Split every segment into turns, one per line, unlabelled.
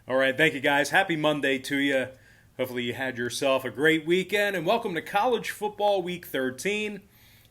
All right, thank you guys. Happy Monday to you. Hopefully you had yourself a great weekend, and welcome to College Football Week 13.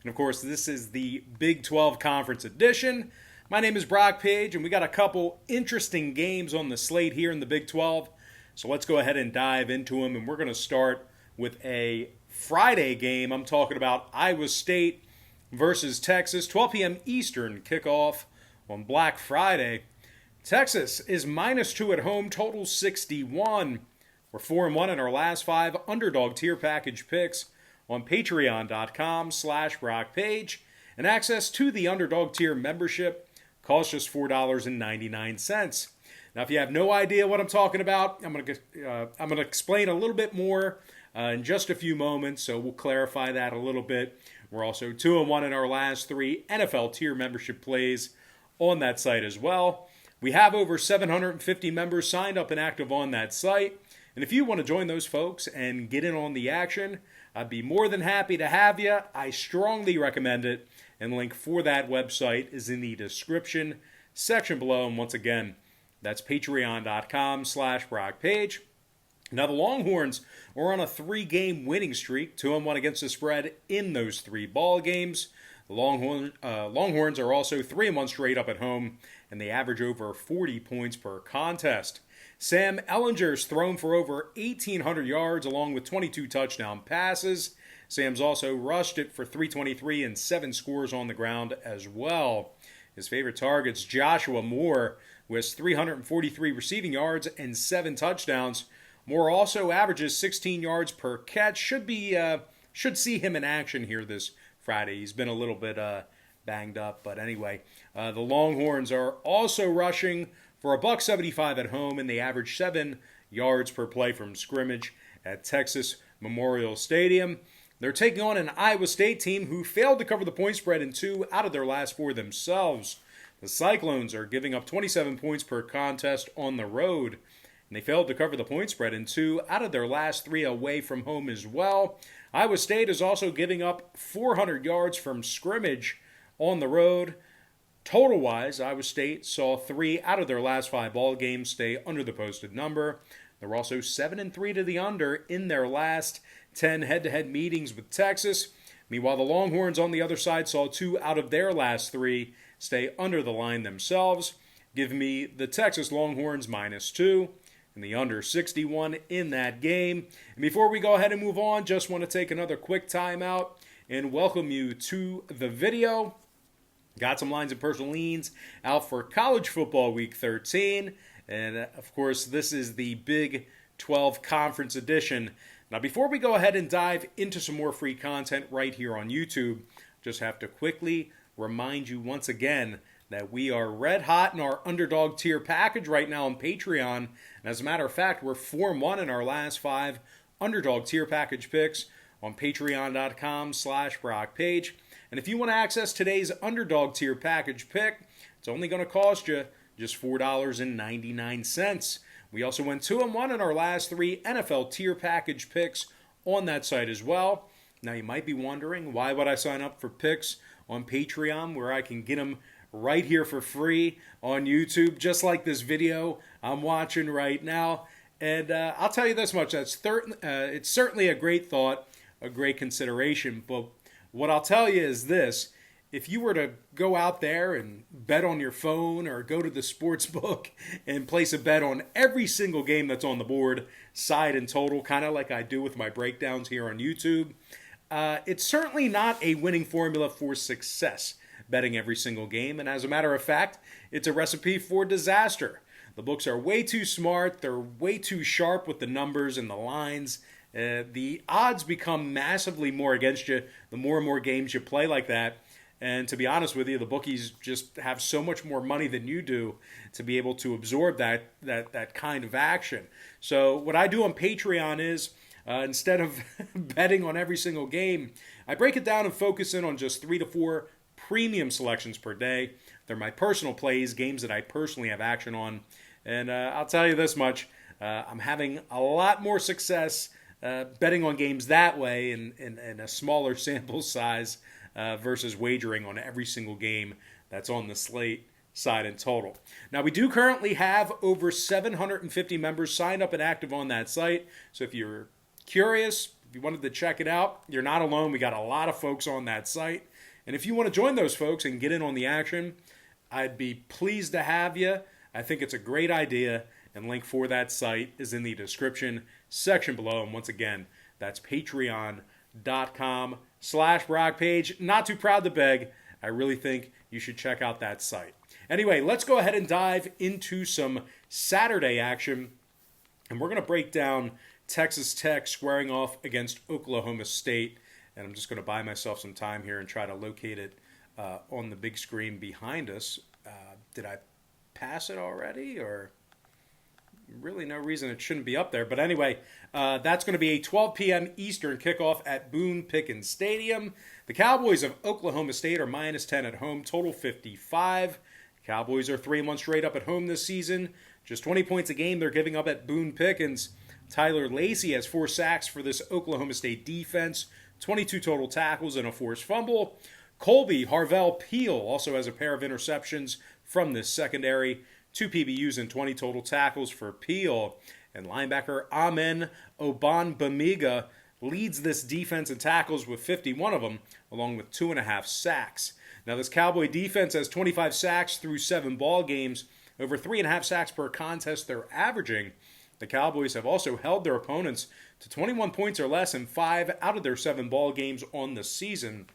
And of course, this is the Big 12 Conference edition. My name is Brock Page, and we got a couple interesting games on the slate here in the Big 12. So let's go ahead and dive into them, and we're going to start with a Friday game. I'm talking about Iowa State versus Texas, 12 p.m. Eastern kickoff on Black Friday. Texas is -2 at home, total 61. We're 4-1 in our last 5 Underdog tier package picks on patreon.com/BrockPage. And access to the Underdog tier membership costs just $4.99. Now, if you have no idea what I'm talking about, I'm going to explain a little bit more in just a few moments, so we'll clarify that a little bit. We're also 2-1 in our last 3 NFL tier membership plays on that site as well. We have over 750 members signed up and active on that site. And if you want to join those folks and get in on the action, I'd be more than happy to have you. I strongly recommend it. And the link for that website is in the description section below. And once again, that's patreon.com/BrockPage. Now, the Longhorns are on a 3-game winning streak, 2-1 against the spread in those 3 ball games. The Longhorns are also 3-1 straight up at home, and they average over 40 points per contest. Sam Ehlinger's thrown for over 1,800 yards along with 22 touchdown passes. Sam's also rushed it for 323 and 7 scores on the ground as well. His favorite targets, Joshua Moore, with 343 receiving yards and 7 touchdowns. Moore also averages 16 yards per catch. Should see him in action here this Friday. He's been a little bit banged up, but anyway, the Longhorns are also rushing for $175 at home, and they average 7 yards per play from scrimmage at Texas Memorial Stadium. They're taking on an Iowa State team who failed to cover the point spread in 2 out of their last 4 themselves. The Cyclones are giving up 27 points per contest on the road, and they failed to cover the point spread in 2 out of their last 3 away from home as well. Iowa State is also giving up 400 yards from scrimmage on the road. Total-wise, Iowa State saw 3 out of their last 5 ball games stay under the posted number. They're also 7-3 to the under in their last 10 head-to-head meetings with Texas. Meanwhile, the Longhorns on the other side saw 2 out of their last 3 stay under the line themselves. Give me the Texas Longhorns -2 and the under 61 in that game. And before we go ahead and move on, just want to take another quick timeout and welcome you to the video. Got some lines and personal leans out for College Football Week 13. And, of course, this is the Big 12 Conference edition. Now, before we go ahead and dive into some more free content right here on YouTube, just have to quickly remind you once again that we are red hot in our Underdog tier package right now on Patreon. And as a matter of fact, we're 4-1 in our last 5 Underdog tier package picks on patreon.com/BrockPage. And if you want to access today's Underdog tier package pick, it's only going to cost you just $4.99. We also went 2-1 in our last 3 NFL tier package picks on that site as well. Now, you might be wondering, why would I sign up for picks on Patreon where I can get them right here for free on YouTube, just like this video I'm watching right now? And I'll tell you this much, it's certainly a great thought, a great consideration, but what I'll tell you is this: if you were to go out there and bet on your phone or go to the sports book and place a bet on every single game that's on the board, side and total, kind of like I do with my breakdowns here on YouTube, it's certainly not a winning formula for success, betting every single game. And as a matter of fact, it's a recipe for disaster. The books are way too smart. They're way too sharp with the numbers and the lines. The odds become massively more against you the more and more games you play like that. And to be honest with you, the bookies just have so much more money than you do to be able to absorb that kind of action. So what I do on Patreon is, instead of betting on every single game, I break it down and focus in on just 3 to 4 premium selections per day. They're my personal plays, games that I personally have action on. And I'll tell you this much, I'm having a lot more success betting on games that way in a smaller sample size versus wagering on every single game that's on the slate side in total. Now, we do currently have over 750 members signed up and active on that site. So if you're curious, if you wanted to check it out, you're not alone. We got a lot of folks on that site. And if you want to join those folks and get in on the action, I'd be pleased to have you. I think it's a great idea. And link for that site is in the description section below. And once again, that's patreon.com/BrockPage. Not too proud to beg. I really think you should check out that site. Anyway, let's go ahead and dive into some Saturday action. And we're going to break down Texas Tech squaring off against Oklahoma State. And I'm just going to buy myself some time here and try to locate it on the big screen behind us. Did I pass it already, or really no reason it shouldn't be up there? But anyway, that's going to be a 12 p.m. Eastern kickoff at Boone Pickens Stadium. The Cowboys of Oklahoma State are -10 at home, total 55. Cowboys are 3-1 straight up at home this season. Just 20 points a game they're giving up at Boone Pickens. Tyler Lacey has 4 sacks for this Oklahoma State defense, 22 total tackles and a forced fumble. Colby Harvell Peel also has a pair of interceptions from this secondary, 2 PBUs and 20 total tackles for Peel. And linebacker Amen Obanbamiga leads this defense in tackles with 51 of them, along with 2.5 sacks. Now, this Cowboy defense has 25 sacks through 7 ball games, over 3.5 sacks per contest they're averaging. The Cowboys have also held their opponents to 21 points or less in 5 out of their 7 ball games on the season.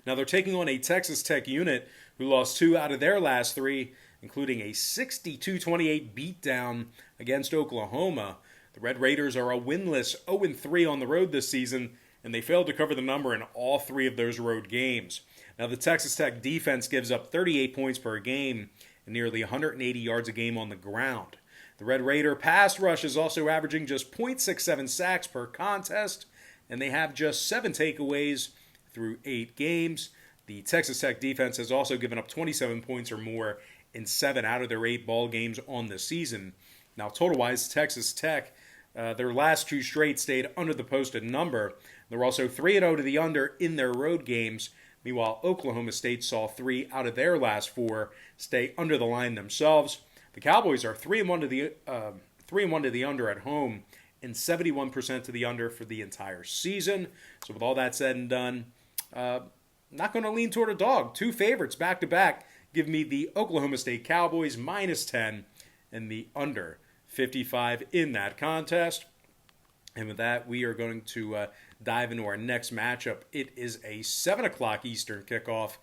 Now, they're taking on a Texas Tech unit who lost 2 out of their last 3, including a 62-28 beatdown against Oklahoma. The Red Raiders are a winless 0-3 on the road this season, and they failed to cover the number in all 3 of those road games. Now, the Texas Tech defense gives up 38 points per game and nearly 180 yards a game on the ground. The Red Raider pass rush is also averaging just .67 sacks per contest, and they have just 7 takeaways through 8 games. The Texas Tech defense has also given up 27 points or more in 7 out of their 8 ball games on the season. Now, total-wise, Texas Tech, their last 2 straight stayed under the posted number. They're also 3-0 to the under in their road games. Meanwhile, Oklahoma State saw 3 out of their last 4 stay under the line themselves. The Cowboys are 3-1 to the under at home and 71% to the under for the entire season. So with all that said and done, not going to lean toward a dog. 2 favorites back-to-back give me the Oklahoma State Cowboys -10 and the under 55 in that contest. And with that, we are going to dive into our next matchup. It is a 7 o'clock Eastern kickoff.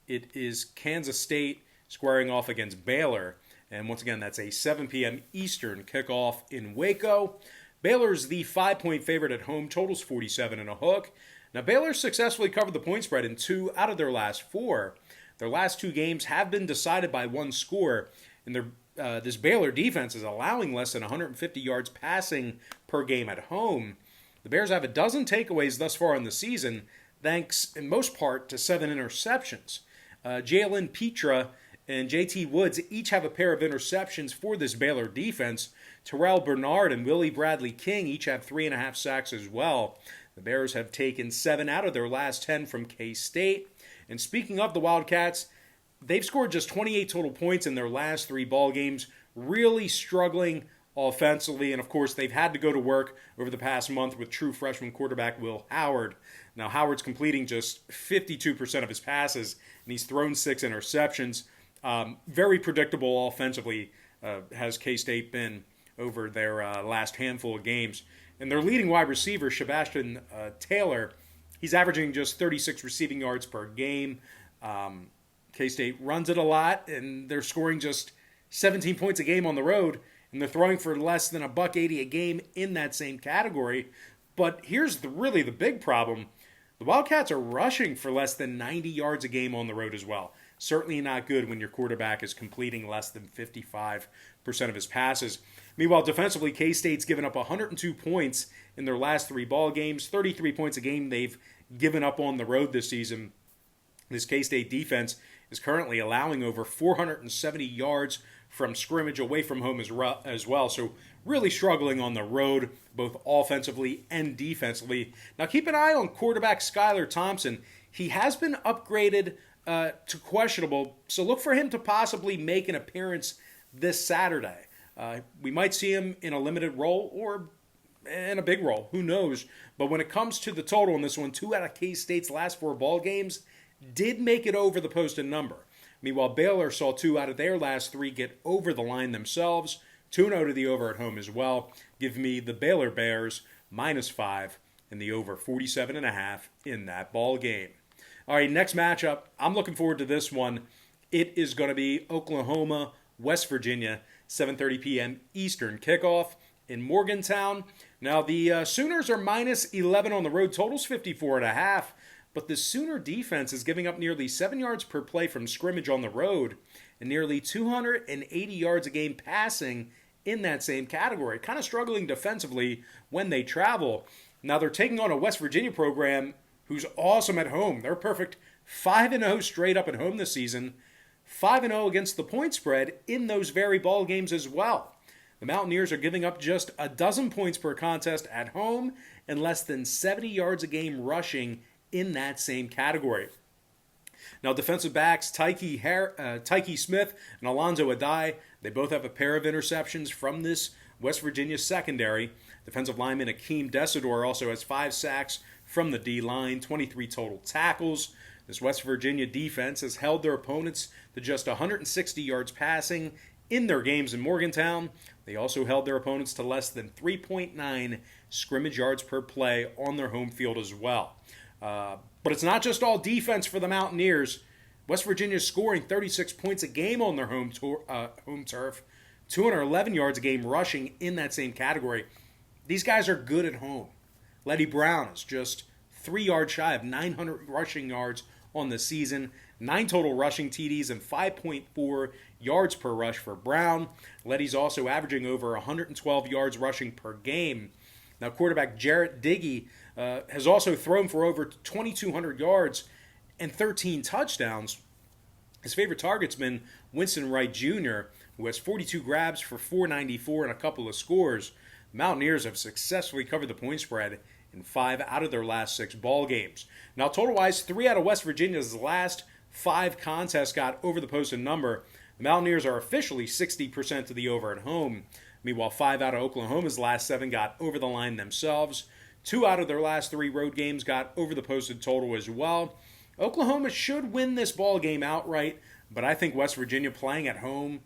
It is Kansas State squaring off against Baylor. And once again, that's a 7 p.m. Eastern kickoff in Waco. Baylor's the 5-point favorite at home, totals 47.5. Now, Baylor successfully covered the point spread in 2 out of their last 4. Their last 2 games have been decided by 1 score, and this Baylor defense is allowing less than 150 yards passing per game at home. The Bears have a dozen takeaways thus far in the season, thanks in most part to 7 interceptions. Jalen Petra and J.T. Woods each have a pair of interceptions for this Baylor defense. Terrell Bernard and Willie Bradley King each have 3.5 sacks as well. The Bears have taken 7 out of their last 10 from K-State. And speaking of the Wildcats, they've scored just 28 total points in their last 3 ball games, really struggling offensively. And, of course, they've had to go to work over the past month with true freshman quarterback Will Howard. Now, Howard's completing just 52% of his passes, and he's thrown 6 interceptions. Very predictable offensively has K-State been over their last handful of games. And their leading wide receiver, Sebastian Taylor, he's averaging just 36 receiving yards per game. K-State runs it a lot, and they're scoring just 17 points a game on the road, and they're throwing for less than $180 a game in that same category. But here's really the big problem. The Wildcats are rushing for less than 90 yards a game on the road as well. Certainly not good when your quarterback is completing less than 55% of his passes. Meanwhile, defensively, K-State's given up 102 points in their last 3 ball games, 33 points a game they've given up on the road this season. This K-State defense is currently allowing over 470 yards from scrimmage away from home as well. So really struggling on the road, both offensively and defensively. Now keep an eye on quarterback Skylar Thompson. He has been upgraded to questionable, so look for him to possibly make an appearance this Saturday. We might see him in a limited role or in a big role. Who knows? But when it comes to the total in this one, 2 out of K-State's last 4 ball games did make it over the posted number. Meanwhile, Baylor saw 2 out of their last 3 get over the line themselves. 2-0 to the over at home as well. Give me the Baylor Bears -5 and the over 47.5 in that ball game. All right, next matchup. I'm looking forward to this one. It is going to be Oklahoma, West Virginia, 7:30 p.m. Eastern kickoff in Morgantown. Now, the Sooners are -11 on the road. Total's 54.5. But the Sooner defense is giving up nearly 7 yards per play from scrimmage on the road and nearly 280 yards a game passing in that same category. Kind of struggling defensively when they travel. Now, they're taking on a West Virginia program who's awesome at home. They're perfect 5-0 straight up at home this season. 5-0 against the point spread in those very ball games as well. The Mountaineers are giving up just 12 points per contest at home and less than 70 yards a game rushing in that same category. Now, defensive backs Tcu Smith and Alonzo Adai, they both have a pair of interceptions from this West Virginia secondary. Defensive lineman Akeem Desidor also has 5 sacks from the D-line, 23 total tackles. This West Virginia defense has held their opponents to just 160 yards passing in their games in Morgantown. They also held their opponents to less than 3.9 scrimmage yards per play on their home field as well. But it's not just all defense for the Mountaineers. West Virginia is scoring 36 points a game on their home turf, 211 yards a game rushing in that same category. These guys are good at home. Letty Brown is just 3 yards shy of 900 rushing yards on the season, 9 total rushing TDs, and 5.4 yards per rush for Brown. Letty's also averaging over 112 yards rushing per game. Now, quarterback Jarrett Diggy has also thrown for over 2,200 yards and 13 touchdowns. His favorite target's been Winston Wright Jr., who has 42 grabs for 494 and a couple of scores. The Mountaineers have successfully covered the point spread in 5 out of their last 6 ball games. Now, total-wise, 3 out of West Virginia's last 5 contests got over the posted number. The Mountaineers are officially 60% to the over at home. Meanwhile, 5 out of Oklahoma's last 7 got over the line themselves. 2 out of their last 3 road games got over the posted total as well. Oklahoma should win this ball game outright, but I think West Virginia playing at home,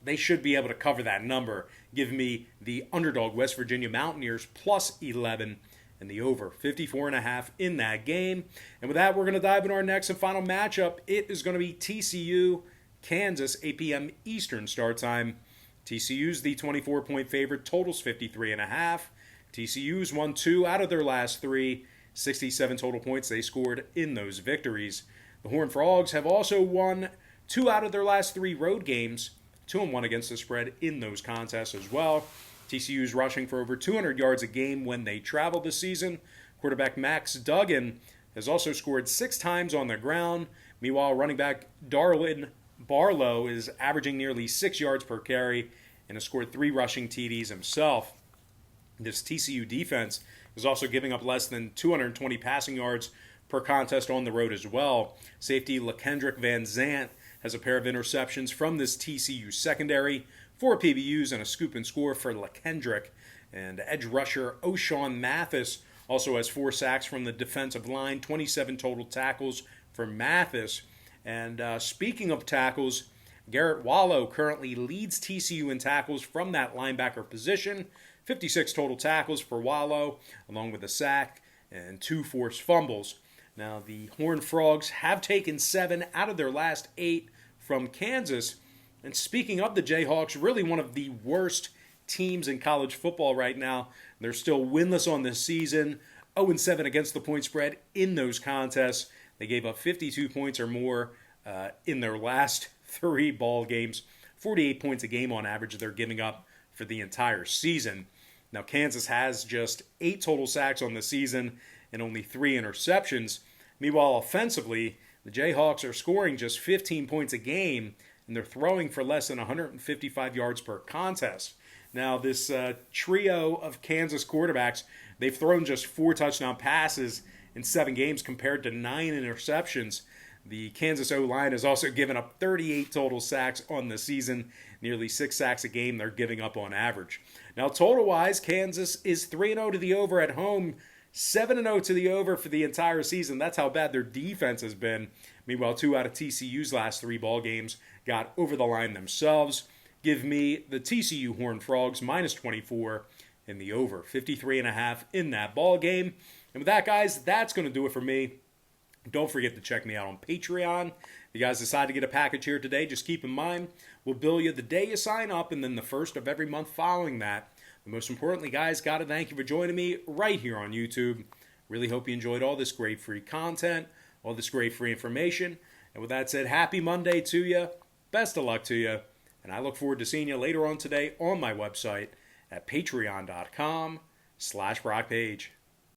they should be able to cover that number. Give me the underdog West Virginia Mountaineers +11 and the over 54.5 in that game. And with that, we're going to dive into our next and final matchup. It is going to be TCU Kansas, 8 p.m. Eastern start time. TCU's the 24-point favorite, totals 53.5. TCU's won 2 out of their last 3, 67 total points they scored in those victories. The Horned Frogs have also won 2 out of their last 3 road games, 2-1 against the spread in those contests as well. TCU's rushing for over 200 yards a game when they travel this season. Quarterback Max Duggan has also scored 6 times on the ground. Meanwhile, running back Darwin Barlow is averaging nearly 6 yards per carry and has scored 3 rushing TDs himself. This TCU defense is also giving up less than 220 passing yards per contest on the road as well. Safety LaKendrick Van Zant has a pair of interceptions from this TCU secondary, 4 PBUs and a scoop and score for LaKendrick. And edge rusher O'Shawn Mathis also has 4 sacks from the defensive line, 27 total tackles for Mathis. And speaking of tackles, Garrett Wallow currently leads TCU in tackles from that linebacker position. 56 total tackles for Wallow, along with a sack and 2 forced fumbles. Now, the Horned Frogs have taken 7 out of their last 8 from Kansas. And speaking of the Jayhawks, really one of the worst teams in college football right now. They're still winless on this season, 0-7 against the point spread in those contests. They gave up 52 points or more in their last 3 ball games. 48 points a game on average they're giving up for the entire season. Now, Kansas has just 8 total sacks on the season and only 3 interceptions. Meanwhile, offensively, the Jayhawks are scoring just 15 points a game, and they're throwing for less than 155 yards per contest. Now, this trio of Kansas quarterbacks, they've thrown just 4 touchdown passes in 7 games compared to 9 interceptions. The Kansas O-line has also given up 38 total sacks on the season, nearly 6 sacks a game they're giving up on average. Now, total-wise, Kansas is 3-0 to the over at home, 7-0 to the over for the entire season. That's how bad their defense has been. Meanwhile, 2 out of TCU's last 3 ball games got over the line themselves. Give me the TCU Horned Frogs minus 24 in the over, 53.5 in that ball game. And with that, guys, that's going to do it for me. Don't forget to check me out on Patreon. If you guys decide to get a package here today, just keep in mind, we'll bill you the day you sign up and then the first of every month following that. But most importantly, guys, got to thank you for joining me right here on YouTube. Really hope you enjoyed all this great free content, all this great free information. And with that said, happy Monday to you. Best of luck to you. And I look forward to seeing you later on today on my website at patreon.com/BrockPage.